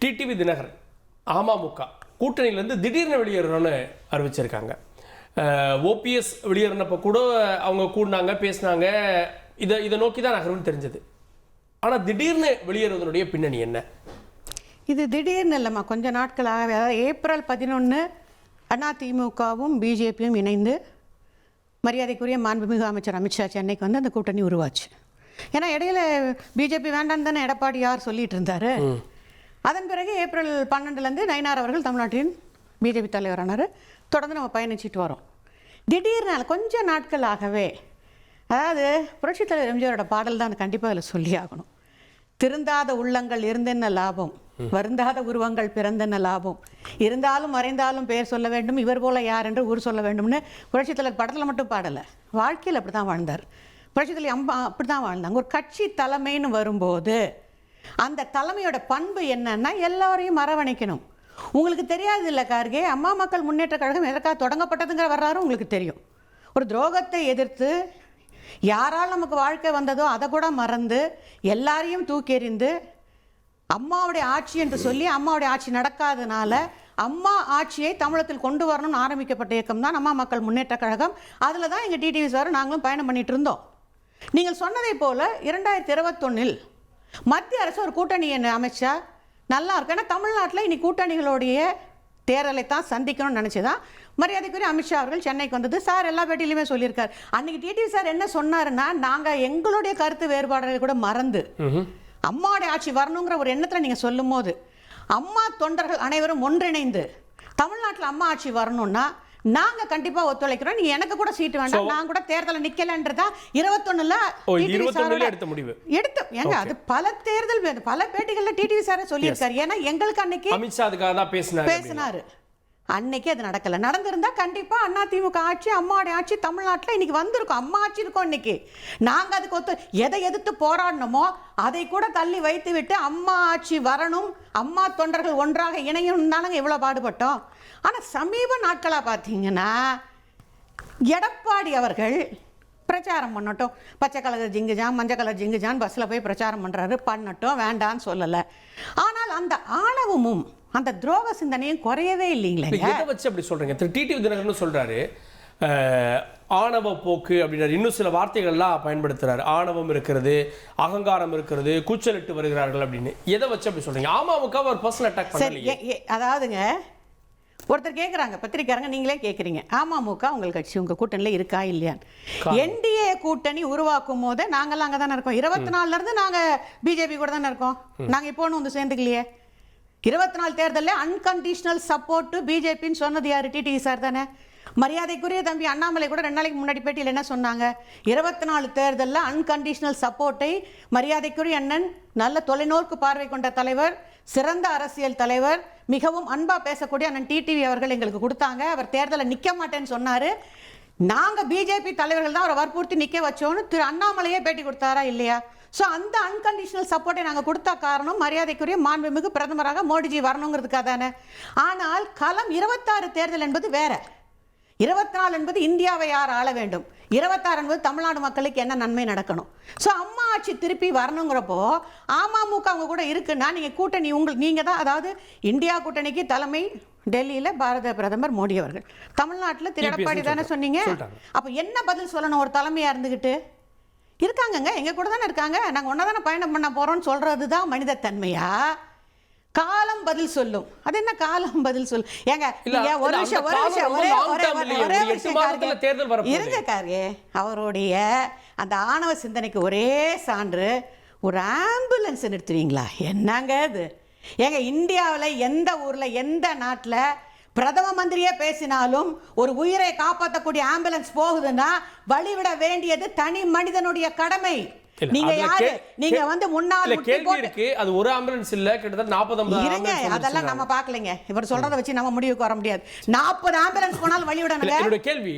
TTV Dinakaran AMMK கூட்டணியிலேருந்து திடீர்னு வெளியேறணும்னு அறிவிச்சிருக்காங்க. OPS வெளியேறினப்போ கூட அவங்க கூடினாங்க, பேசினாங்க, இதை நோக்கி தான் நகரும்னு தெரிஞ்சது. ஆனால் திடீர்னு வெளியேறுவதனுடைய பின்னணி என்ன? இது திடீர்னு இல்லைம்மா, கொஞ்ச நாட்களாகவே. அதாவது ஏப்ரல் 11 அதிமுகவும் பிஜேபியும் இணைந்து மரியாதைக்குரிய மாண்புமிகு அமைச்சர் அமித்ஷா சென்னைக்கு வந்து அந்த கூட்டணி உருவாச்சு. ஏன்னா இடையில பிஜேபி வேண்டாம் தானே எடப்பாடியார் சொல்லிட்டு இருந்தார். அதன் பிறகு ஏப்ரல் 12 நயினார் அவர்கள் தமிழ்நாட்டின் பிஜேபி தலைவரானார். தொடர்ந்து நம்ம பயணிச்சுட்டு வரோம். திடீர்னு கொஞ்ச நாட்களாகவே, அதாவது புரட்சித் தலைவர் எம்ஜிஆரோட பாடல் தான் கண்டிப்பாக அதில் சொல்லி ஆகணும். திருந்தாத உள்ளங்கள் இருந்தென்ன லாபம், வருந்தாத உருவங்கள் பிறந்தென்ன லாபம், இருந்தாலும் மறைந்தாலும் பெயர் சொல்ல வேண்டும், இவர் போல யார் என்று ஊர் சொல்ல வேண்டும்னு புரட்சித் தலைவர் படத்தில் மட்டும் பாடலை, வாழ்க்கையில் அப்படி தான் வாழ்ந்தார். புரட்சித் தலைவர் அப்படி தான் வாழ்ந்தாங்க. ஒரு கட்சி தலைமைன்னு வரும்போது அந்த தலைமையோட பண்பு என்னன்னா எல்லாரையும் அரவணைக்கணும். உங்களுக்கு தெரியாது இல்லை கார்கே, அம்மா மக்கள் முன்னேற்ற கழகம் எதற்காக தொடங்கப்பட்டதுங்கிற வரலாறு உங்களுக்கு தெரியும். ஒரு துரோகத்தை எதிர்த்து யாரால் நமக்கு வாழ்க்கை வந்ததோ அதை கூட மறந்து எல்லாரையும் தூக்கி எறிந்து அம்மாவுடைய ஆட்சி என்று சொல்லி அம்மாவுடைய ஆட்சி நடக்காதனால அம்மா ஆட்சியை தமிழகத்தில் கொண்டு வரணும்னு ஆரம்பிக்கப்பட்ட இயக்கம் தான் அம்மா மக்கள் முன்னேற்ற கழகம். அதில் தான் எங்கள் டிடிவி சார் நாங்களும் பயணம் பண்ணிட்டு இருந்தோம். நீங்கள் சொன்னதை போல 2021 மத்திய அரசு ஒரு கூட்டணி அமைச்சா நல்லா இருக்கு. ஏன்னா தமிழ்நாட்டில் இனி கூட்டணிகளுடைய தேர்தலை தான் சந்திக்கணும்னு நினச்சிதான் மரியாதைக்குரிய அமித்ஷா அவர்கள் சென்னைக்கு வந்தது. சார் எல்லா பேட்டிலையுமே சொல்லியிருக்கார். அன்னைக்கு டிடிவி சார் என்ன சொன்னாருன்னா, நாங்கள் எங்களுடைய கருத்து வேறுபாடுகளை கூட மறந்து அம்மாவுடைய ஆட்சி வரணுங்கிற ஒரு எண்ணத்தில் நீங்கள் சொல்லும் போது அம்மா தொண்டர்கள் அனைவரும் ஒன்றிணைந்து தமிழ்நாட்டில் அம்மா ஆட்சி வரணும்னா நாங்கள் கண்டிப்பாக ஒத்துழைக்கிறோம், நீங்க எனக்கு கூட சீட்டு வேண்டாம், நான் கூட தேர்தலை நிக்கலன்றதா 21 எடுத்த முடிவு ஏங்க அது பல தேர்தல் பல பேட்டிகள்ல டிடிவி சார் சொல்லியிருக்காரு. ஏன்னா எங்களுக்கு அன்னைக்கு அமித்ஷா அதுக்காக தான் பேசினாரு. அன்னைக்கு அது நடக்கல. நடந்திருந்தா கண்டிப்பா அதிமுக ஆட்சி அம்மாவுடைய ஆட்சி தமிழ்நாட்டில் இன்னைக்கு வந்திருக்கும். அம்மா ஆட்சி இருக்கும். இன்னைக்கு நாங்க அதுக்கு எதை எதிர்த்து போராடணுமோ அதை கூட தள்ளி வைத்து விட்டு அம்மா ஆட்சி வரணும், அம்மா தொண்டர்கள் ஒன்றாக இணையும் தானங்க இவ்வளவு பாடுபட்டோம். ஆனா சமீப நாட்களா பார்த்தீங்கன்னா எடப்பாடி அவர்கள் பிரச்சாரம் பண்ணட்டும், பச்சை கலர் ஜிங்குஜான் மஞ்சள் கலர் ஜிங்குஜான் பஸ்ஸில் போய் பிரச்சாரம் பண்ணுறாரு, பண்ணட்டும், வேண்டான்னு சொல்லலை. ஆனால் அந்த ஆணவமும் அந்த துரோக சிந்தனையும் குறையவே இல்லைங்களே. எதை வச்சு அப்படி சொல்கிறீங்க? டிடிவி தினகரன் சொல்கிறாரு ஆணவ போக்கு அப்படின்றார், இன்னும் சில வார்த்தைகள்லாம் பயன்படுத்துகிறார். ஆணவம் இருக்கிறது, அகங்காரம் இருக்கிறது, கூச்சலிட்டு வருகிறார்கள் அப்படின்னு. எதை வச்சு அப்படி சொல்கிறீங்க? அமமுக ஒரு பர்சனல் அட்டாக் பண்ணலையே. அதாவதுங்க ஒருத்தர் கேட்குறாங்க, பத்திரிக்காரங்க நீங்களே கேட்குறீங்க, அமமுக உங்கள் கட்சி உங்கள் கூட்டணியில் இருக்கா இல்லையான்னு. என்டிஏ கூட்டணி உருவாக்கும் போது நாங்கள்லாம் அங்கே தானே இருக்கோம். 24 நாங்கள் பிஜேபி கூட தானே இருக்கோம். நாங்கள் இப்போ ஒன்றும் வந்து சேர்ந்துக்கலையே. 24 தேர்தலில் அன்கண்டிஷனல் சப்போர்ட் டு பிஜேபின்னு சொன்னது யார்? டிடிவி சார் தானே. மரியாதைக்குரிய தம்பி அண்ணாமலை கூட 2 நாளைக்கு முன்னாடி பேட்டியில் என்ன சொன்னாங்க? 24 தேர்தலில் அன்கண்டிஷனல் சப்போர்ட்டை மரியாதைக்குரிய அண்ணன், நல்ல தொலைநோக்கு பார்வை கொண்ட தலைவர், சிறந்த அரசியல் தலைவர், மிகவும் அன்பா பேசக்கூடிய அண்ணன் டிடிவி அவர்கள் எங்களுக்கு கொடுத்தாங்க. அவர் தேர்தலை நிற்க மாட்டேன்னு சொன்னார். நாங்கள் பிஜேபி தலைவர்கள் தான் அவரை வற்புறுத்தி நிற்க வச்சோன்னு திரு அண்ணாமலையே பேட்டி கொடுத்தாரா இல்லையா? ஸோ அந்த அன்கண்டிஷனல் சப்போர்ட்டை நாங்கள் கொடுத்த காரணம் மரியாதைக்குரிய மாண்புமிகு பிரதமராக மோடிஜி வரணுங்கிறதுக்காக தானே. ஆனால் களம் 26 தேர்தல் என்பது வேற, 24 என்பது இந்தியாவை யார் ஆள வேண்டும், 26 என்பது தமிழ்நாடு மக்களுக்கு என்ன நன்மை நடக்கணும். ஸோ அம்மா ஆட்சி திருப்பி வரணுங்கிறப்போ அமமுக அவங்க கூட இருக்குன்னா நீங்கள் கூட்டணி நீங்கள் தான், அதாவது இந்தியா கூட்டணிக்கு தலைமை டெல்லியில் பாரத பிரதமர் மோடி அவர்கள், தமிழ்நாட்டில் திரு எடப்பாடி தானே சொன்னீங்க. அப்போ என்ன பதில் சொல்லணும்? ஒரு தலைமையாக இருந்துக்கிட்டு இருக்காங்கங்க, எங்கள் கூட தானே இருக்காங்க, நாங்கள் ஒன்றா தானே பயணம் பண்ண போகிறோம்னு சொல்கிறது தான் மனித தன்மையா? காலம் பதில் சொல்லும். அது என்ன காலம் பதில் சொல்லும்? ஏங்க ஒரு விஷயம் இருங்க கார்கே, அவருடைய அந்த ஆணவ சிந்தனைக்கு ஒரே சான்று ஒரு ஆம்புலன்ஸ் நிறுத்துவீங்களா? என்னங்க அது? ஏங்க இந்தியாவில் எந்த ஊரில் எந்த நாட்டில் பிரதம மந்திரியே பேசினாலும் ஒரு உயிரை காப்பாற்றக்கூடிய ஆம்புலன்ஸ் போகுதுன்னா வழிவிட வேண்டியது தனி மனிதனுடைய கடமை. நீங்க யாரு? நீங்க வந்து முன்னாள் அது ஒரு ஆம்புலன்ஸ் இல்ல, கிட்டத்தட்ட 40 இருங்க, அதெல்லாம் நம்ம பார்க்கலைங்க. இவர் சொல்றத வச்சு நம்ம முடிவுக்கு வர முடியாது. 40 ஆம்புலன்ஸ் போனாலும் வழி விடணுங்க. என்னோட கேள்வி,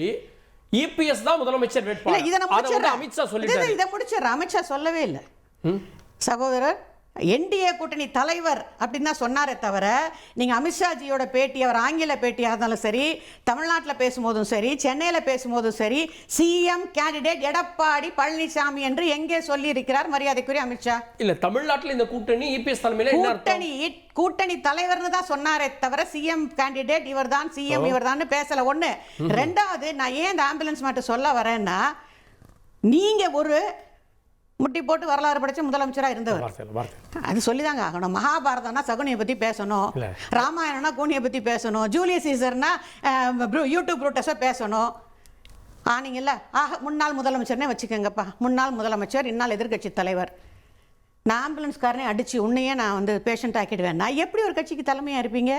இபிஎஸ் தான் முதலமைச்சர் வேட்பாளர். இதை முடிச்சிடறேன். அமித்ஷா சொல்லிட்டாரு. இதை முடிச்சிடறேன். அமித்ஷா சொல்லவே இல்லை சகோதரர். என்டிஏ கூட்டணி தலைவர் அப்படின்னு தான் சொன்னாரே தவிர, நீங்கள் அமித்ஷாஜியோட பேட்டி, அவர் ஆங்கில பேட்டியாக இருந்தாலும் சரி, தமிழ்நாட்டில் பேசும்போதும் சரி, சென்னையில் பேசும்போதும் சரி, சிஎம் கேண்டிடேட் எடப்பாடி பழனிசாமி என்று எங்கே சொல்லி இருக்கிறார் மரியாதைக்குரிய அமித்ஷா? இல்ல, தமிழ்நாட்டில் இந்த கூட்டணி இபிஎஸ் தலைமையில கூட்டணி தலைவர்னு தான் சொன்னாரே தவிர சிஎம் கேண்டிடேட் இவர் தான், சிஎம் இவர் தான் பேசல. ஒன்று. ரெண்டாவது, நான் ஏன் இந்த ஆம்புலன்ஸ் மட்டும் சொல்ல வரேன்னா, நீங்க ஒரு முட்டி போட்டு வரலாறு படிச்ச முதலமைச்சராக இருந்தவர். அது சொல்லிதாங்க ஆகணும். மகாபாரதம்னா சகுனியை பற்றி பேசணும், ராமாயணம்னா கூனியை பற்றி பேசணும், ஜூலியஸ் சீசர்னா யூடியூப் ப்ரூட்டஸை பேசணும். ஆனீங்கல்ல, முன்னாள் முதலமைச்சர்னே வச்சுக்கோங்கப்பா. முன்னாள் முதலமைச்சர், இந்நாள் எதிர்கட்சி தலைவர். நான் ஆம்புலன்ஸ்காரனே அடித்து உன்னையே நான் வந்து பேஷண்ட் ஆக்கிடுவேன். நான் எப்படி ஒரு கட்சிக்கு தலைமையாக இருப்பீங்க?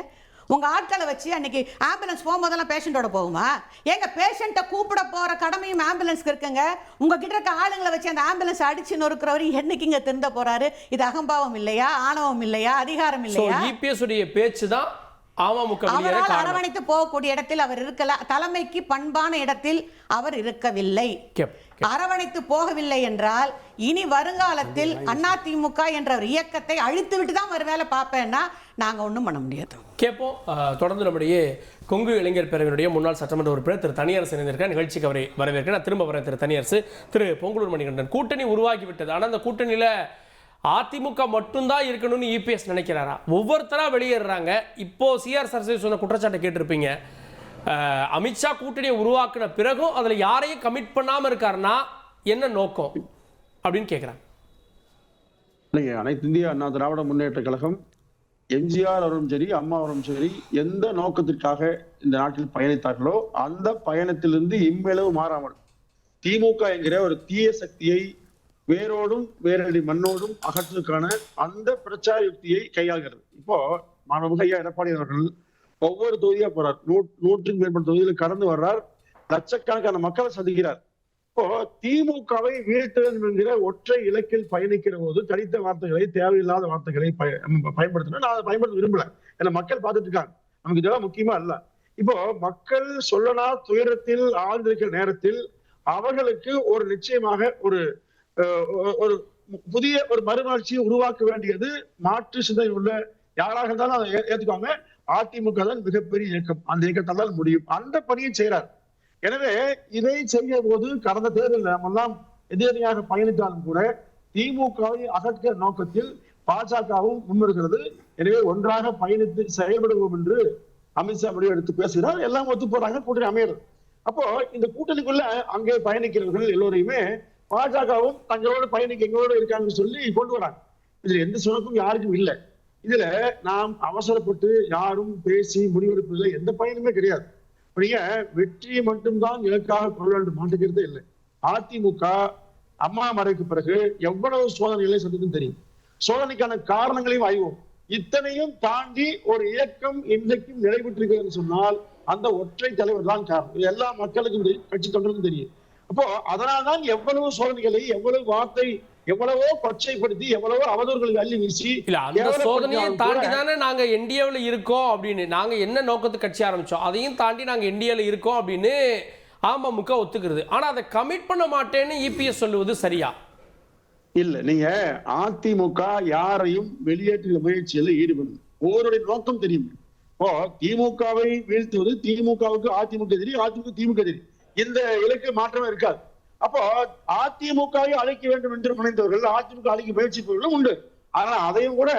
உங்கள் ஆட்களை வச்சு அன்றைக்கி ஆம்புலன்ஸ் போகும்போதெல்லாம் பேஷண்ட்டோட போகுமா? எங்கள் பேஷண்ட்டை கூப்பிட போகிற கடமையும் ஆம்புலன்ஸ்க்கு இருக்குங்க. உங்கள் கிட்ட இருக்க ஆளுங்களை வச்சு அந்த ஆம்புலன்ஸ் அடிச்சு நொறுக்கிறவர் என்னைக்குங்க திருந்த போகிறாரு? இது அகம்பாவம் இல்லையா? ஆணவம் இல்லையா? அதிகாரம் இல்லையா? இபிஎஸ் உடைய பேச்சு தான் அவரால் அரவணைத்து போகக்கூடிய இடத்தில் அவர் இருக்கல. தலைமைக்கு பண்பான இடத்தில் அவர் இருக்கவில்லை. அரவணைத்து போகவில்லை என்றால் இனி வருங்காலத்தில் அதிமுக என்ற ஒரு இயக்கத்தை அழித்து விட்டு தான் ஒரு வேலை பார்ப்பேன்னா நாங்கள் ஒன்றும் பண்ண முடியாது. கேட்போம். தொடர்ந்து நம்முடைய கொங்கு இளைஞர் பேரவையினுடைய முன்னாள் சட்டமன்ற உறுப்பினர் திரு தனியரசு இணைந்திருக்க நிகழ்ச்சிக்கு அவரை வரவேற்க நான் திரும்ப வரேன். திரு தனியரசு, திரு பொங்கலூர் மணிகண்டன், கூட்டணி உருவாகிவிட்டது. ஆனால் அந்த கூட்டணியில் அதிமுக மட்டும்தான் இருக்கணும்னு இபிஎஸ் நினைக்கிறாரா? ஒவ்வொருத்தரா வெளியேறாங்க. இப்போ சிஆர் சரஸ்வதி சொன்ன குற்றச்சாட்டை கேட்டிருப்பீங்க. அமித்ஷா கூட்டணியை உருவாக்கின பிறகும் அதுல யாரையும் கமிட் பண்ணாம இருக்காருன்னா என்ன நோக்கம் அப்படின்னு கேட்கிறாங்க. அனைத்து இந்திய அண்ணா திராவிட முன்னேற்ற கழகம், எம்ஜிஆர் அவரும் சரி, அம்மா அவரும் சரி, எந்த நோக்கத்திற்காக இந்த நாட்டில் பயணித்தார்களோ அந்த பயணத்திலிருந்து இம்மளவு மாறாமல் திமுக என்கிற ஒரு தீய சக்தியை வேரோடும் வேரடி மண்ணோடும் அகற்றுக்கான அந்த பிரச்சார யுக்தியை கையாள்கிறது. இப்போ மாண்புமிகு ஐயா எடப்பாடி அவர்கள் ஒவ்வொரு தொகுதியா போறார். 100க்கும் மேற்பட்ட தொகுதியில் கடந்து வர்றார். லட்சக்கணக்கான மக்களை சந்திக்கிறார். இப்போ திமுகவை வீழ்த்த வேண்டும் என்கிற ஒற்றை இலக்கில் பயணிக்கிற போது தனித்த வார்த்தைகளை, தேவையில்லாத வார்த்தைகளை பயன்படுத்தினா நான் அதை பயன்படுத்த விரும்பல. ஏன்னா மக்கள் பார்த்துட்டு இருக்காங்க. நமக்கு இதெல்லாம் முக்கியமா இல்ல. இப்போ மக்கள் சொல்லனா துயரத்தில் ஆழ்ந்திருக்கிற நேரத்தில் அவர்களுக்கு ஒரு நிச்சயமாக ஒரு புதிய ஒரு மறுமலர்ச்சியை உருவாக்க வேண்டியது மாற்று சிந்தனை உள்ள யாராக இருந்தாலும் அதை ஏத்துக்குவாங்க. அதிமுக தான் மிகப்பெரிய இயக்கம். அந்த இயக்கத்தால் தான் முடியும். அந்த பணியை செய்யறார். எனவே இதை செய்ய போது கடந்த தேர்தலில் நம்மெல்லாம் எதிரணியாக பயணித்தாலும் கூட திமுகவை அகற்ற நோக்கத்தில் பாஜகவும் முன்வருகிறது. எனவே ஒன்றாக பயணித்து செயல்படுவோம் என்று அமித்ஷா முடிவு எடுத்து பேசுகிறார். எல்லாம் ஒத்து போறாங்க, கூட்டணி அமைகிறது. அப்போ இந்த கூட்டணிக்குள்ள அங்கே பயணிக்கிறவர்கள் எல்லோரையுமே பாஜகவும் தங்களோடு பயணிக்க எங்களோடு இருக்காங்கன்னு சொல்லி கொண்டு வராங்க. இதுல எந்த சுணக்கும் யாருக்கும் இல்லை. இதுல நாம் அவசரப்பட்டு யாரும் பேசி முடிவெடுப்பதில் எந்த பயனுமே கிடையாது. நீங்க வெற்றியை மட்டும்தான் இலக்காக கொள்ள வேண்டும் மாட்டுக்கிறதே இல்லை. அதிமுக அம்மா மறைக்கு பிறகு எவ்வளவு சோதனைகளை சந்திக்கும் தெரியும். சோதனைக்கான காரணங்களையும் ஆய்வோம். இத்தனையும் தாண்டி ஒரு இயக்கம் இன்றைக்கும் நிலைபெற்றிருக்கிறது சொன்னால் அந்த ஒற்றை தலைவர் தான் காரணம். இது எல்லா மக்களுக்கும் கட்சி தொண்டருக்கும் தெரியும். அப்போ அதனால்தான் எவ்வளவு சோதனைகளை, எவ்வளவு வார்த்தை, எவ்வளவோ கொச்சைப்படுத்தி, எவ்வளவோ அவதூறுகளை அள்ளி வீசி, இல்ல அந்த சோதனையை தாண்டி தானே நாங்க என்டிஏவில் இருக்கோம் அப்படின்னு நாங்க என்ன நோக்கத்துக்கு கட்சி ஆரம்பிச்சோம் அதையும் தாண்டி நாங்க என்டிஏவில் இருக்கோம் அப்படின்னு அமமுக ஒத்துக்கிறது. ஆனா அதை கமிட் பண்ண மாட்டேன்னு இபிஎஸ் சொல்லுவது சரியா? இல்ல, நீங்க அதிமுக யாரையும் வெளியேற்ற முயற்சியில் ஈடுபடும் ஒவ்வொருடைய நோக்கம் தெரியும். இப்போ திமுகவை வீழ்த்துவது திமுகவுக்கு அதிமுக தெரியும், அதிமுக திமுக தெரியும். இந்த இலக்கு மாற்றமே இருக்காது. அப்போ அதிமுகவை அழைக்க வேண்டும் என்று முனைந்தவர்கள், அதிமுக அழைக்க முயற்சிப்பவர்களும் உண்டு. ஆனா அதையும் கூட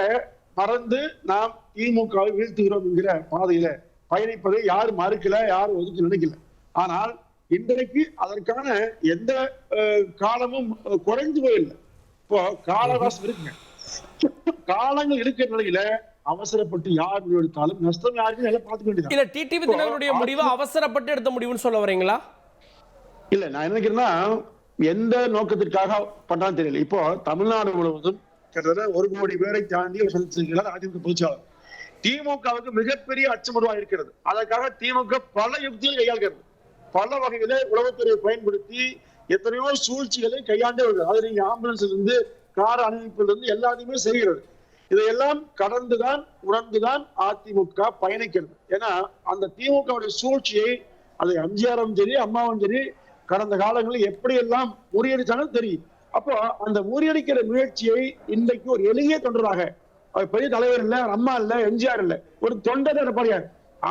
மறந்து நாம் திமுகவை வீழ்த்துகிறோம் என்கிற பாதையில பயணிப்பதை யாரும் மறுக்கல, யாரும் ஒதுக்க நினைக்கல. ஆனால் இன்றைக்கு அதற்கான எந்த காலமும் குறைந்து போயில்லை. இப்போ காலவாசம் இருக்குங்க. காலங்கள் இருக்கிற நிலையில அவசரப்பட்டு யார் முடிவு எடுத்தாலும் நஷ்டம் யாருக்கும் எல்லாம் பார்த்துக்க வேண்டியது. இல்ல டிடிவி தினகரனுடைய முடிவு அவசரப்பட்டு எடுத்த முடிவுன்னு சொல்ல வரீங்களா? இல்ல, நான் நினைக்கிறேன்னா எந்த நோக்கத்திற்காக பண்றான்னு தெரியல. இப்போ தமிழ்நாடு முழுவதும் கிட்டத்தட்ட 1 கோடி பேரை தாண்டி சந்திச்சிருக்கிறார் அதிமுக பொதுச்சாளர். திமுகவுக்கு மிகப்பெரிய அச்சம் உருவாயிருக்கிறது. அதற்காக திமுக பல யுக்திகள் கையாள்கிறது. பல வகையில உளவுத்துறையை பயன்படுத்தி எத்தனையோ சூழ்ச்சிகளை கையாண்டே வருது. அது நீங்க ஆம்புலன்ஸ்ல இருந்து கார் அணிவிப்பில் இருந்து எல்லாத்தையுமே செய்கிறது. இதையெல்லாம் கடந்துதான் உணர்ந்துதான் அதிமுக பயணிக்கிறது. ஏன்னா அந்த திமுகவுடைய சூழ்ச்சியை அது எம்ஜிஆரும் சரி, அம்மாவும் சரி கடந்த காலங்களில் எப்படியெல்லாம் முறியடிச்சாலும் தெரியும். அப்போ அந்த முறியடிக்கிற முயற்சியை இன்றைக்கு ஒரு எளிய தொண்டராக, அவர் பெரிய தலைவர் இல்ல, அம்மா இல்ல, எம்ஜிஆர் இல்ல, ஒரு தொண்டர் எடப்பாடியார்,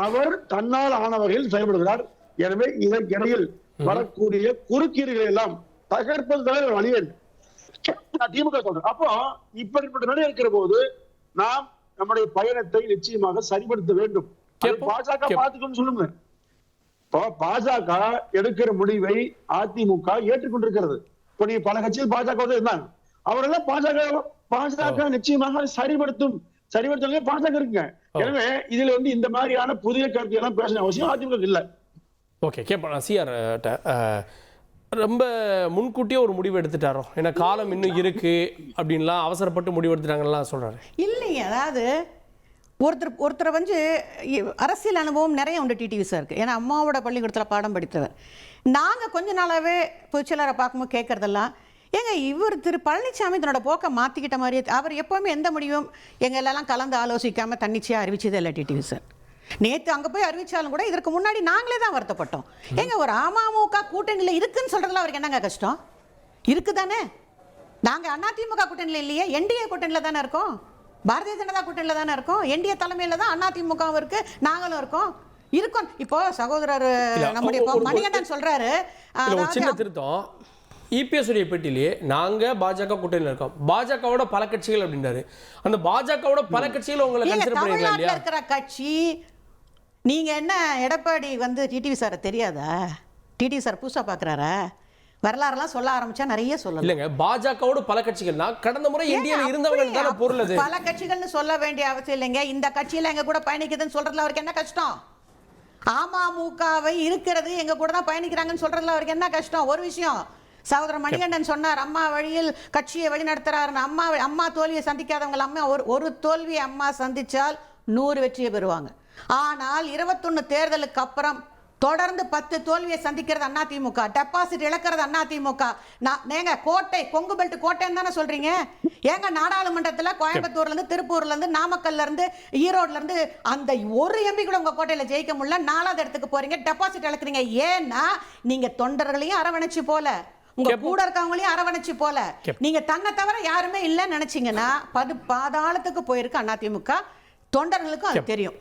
அவர் தன்னால் ஆன வகையில் செயல்படுகிறார். எனவே இதற்கிடையில் வரக்கூடிய குறுக்கீடுகளை எல்லாம் தகர்ப்பதுதான் வழியே திமுக சொல்றேன். அப்போ இப்படிப்பட்ட நிலை இருக்கிற போது நாம் நம்முடைய பயணத்தை நிச்சயமாக சரிபடுத்த வேண்டும். பாஜக பார்த்துக்கணும்னு சொல்லுங்க. இப்போ பாஜக எடுக்கிற முடிவை அதிமுக ஏற்றுக்கொண்டிருக்கிறது. இப்போ நீங்க பல கட்சியில் பாஜக இருந்தாங்க, அவரெல்லாம் பாஜக நிச்சயமாக சரிபடுத்த பாஜக இருக்குங்க. எனவே இதுல இந்த மாதிரியான புதிய கருத்து எல்லாம் பேச அவசியம் அதிமுக இல்ல. ஓகே, கேட்பேன் சிஆர். ரொம்ப முன்கூட்டியே ஒரு முடிவு எடுத்துட்டாரோ, ஏன்னா காலம் இன்னும் இருக்கு அப்படின்லாம் அவசரப்பட்டு முடிவு எடுத்துட்டாங்கலாம் சொல்றாரு. இல்லைங்க, அதாவது ஒருத்தர் அரசியல் அனுபவம் நிறைய உண்டு டிடிவி சாருக்கு. ஏன்னா அம்மாவோட பள்ளிக்கூடத்தில் பாடம் படித்தவர். நாங்கள் கொஞ்ச நாளாகவே பொதுச்செயலாளரை பார்க்கும்போது கேட்குறதெல்லாம், ஏங்க இவர் திரு பழனிசாமி தன்னோட போக்கை மாற்றிக்கிட்ட மாதிரியே, அவர் எப்போவுமே எந்த முடிவும் எங்களெல்லாம் கலந்து ஆலோசிக்காமல் தன்னிச்சையாக அறிவிச்சதே இல்லை டிடிவி சார். நேற்று அங்கே போய் அறிவிச்சாலும் கூட இதற்கு முன்னாடி நாங்களே தான் வருத்தப்பட்டோம். ஏங்க ஒரு அமமுக கூட்டணியில் இருக்குன்னு சொல்கிறதுல அவருக்கு என்னங்க கஷ்டம் இருக்குதானே? நாங்கள் அதிமுக கூட்டணியில் இல்லையே, என்டிஏ கூட்டணியில் தானே இருக்கோம், பாரதிய ஜனதா கூட்டணியில் தானே இருக்கோம். என்டிஏ தலைமையில் தான் அதிமுகவும் இருக்கு, நாங்களும் இருக்கோம். இப்போ சகோதரர் நம்முடைய மணிகண்டன் சொல்றாரு, சின்ன திருத்தம், இபிஎஸ் உடைய பேட்டிலேயே நாங்க பாஜக கூட்டணியில் இருக்கோம், பாஜகவோட பல கட்சிகள் அப்படின்றாரு. அந்த பாஜகவோட பல கட்சிகள் உங்களை கன்சிடர் பண்ணுவீங்களா இல்லையா? இருக்கிற கட்சி நீங்க என்ன, எடப்பாடி டிடிவி சார் தெரியாதா? டிடிவி சார் புதுசா பாக்குறாரா? வரலாறுலாம் சொல்ல ஆரம்பிச்சா நிறைய சொல்லலாம். இல்லங்க, பாஜகவோட பல கட்சிகள்னா கடந்த முறை என்டிஏல இருந்தவங்க தான பொருள். அது பல கட்சிகள்னு சொல்ல வேண்டிய அவசியம் இல்லைங்க. இந்த கட்சியில எங்க கூட பயணிக்குதுன்னு சொல்றதுல அவருக்கு என்ன கஷ்டம்? அமமுகவை இருக்கிறது எங்க கூட தான் பயணிக்கிறாங்கன்னு சொல்றதுல அவருக்கு என்ன கஷ்டம்? ஒரு விஷயம் சகோதரர் மணிகண்டன் சொன்னார், அம்மா வழியில் கட்சியை வழி நடத்துறாருன்னு. அம்மா தோல்வியை சந்திக்காதவங்க அம்மா ஒரு தோல்வியை அம்மா சந்திச்சால் 100 வெற்றியை பெறுவாங்க. ஆனால் 21 தேர்தலுக்கு அப்புறம் தொடர்ந்து 10 தோல்வியை சந்திக்கிறது அதிமுக, டெபாசிட் இழக்கிறது அதிமுக. நீங்க கோட்டை, கொங்கு பெல்ட் கோட்டைன்னு தானே சொல்றீங்க. ஏங்க நாடாளுமன்றத்தில் கோயம்புத்தூர்ல இருந்து, திருப்பூர்ல இருந்து, நாமக்கல்ல இருந்து, ஈரோட்ல இருந்து அந்த ஒரு எம்பி கூட உங்க கோட்டையில ஜெயிக்க முடியல. 4வது இடத்துக்கு போறீங்க, டெபாசிட் இழக்கிறீங்க. ஏன்னா நீங்க தொண்டர்களையும் அரவணைச்சு போல, உங்க கூட இருக்கவங்களையும் அரவணைச்சு போல, நீங்க தன்னை தவிர யாருமே இல்லைன்னு நினைச்சீங்கன்னா பாதாளத்துக்கு போயிருக்கு அதிமுக. தொண்டர்களுக்கும் அது தெரியும்.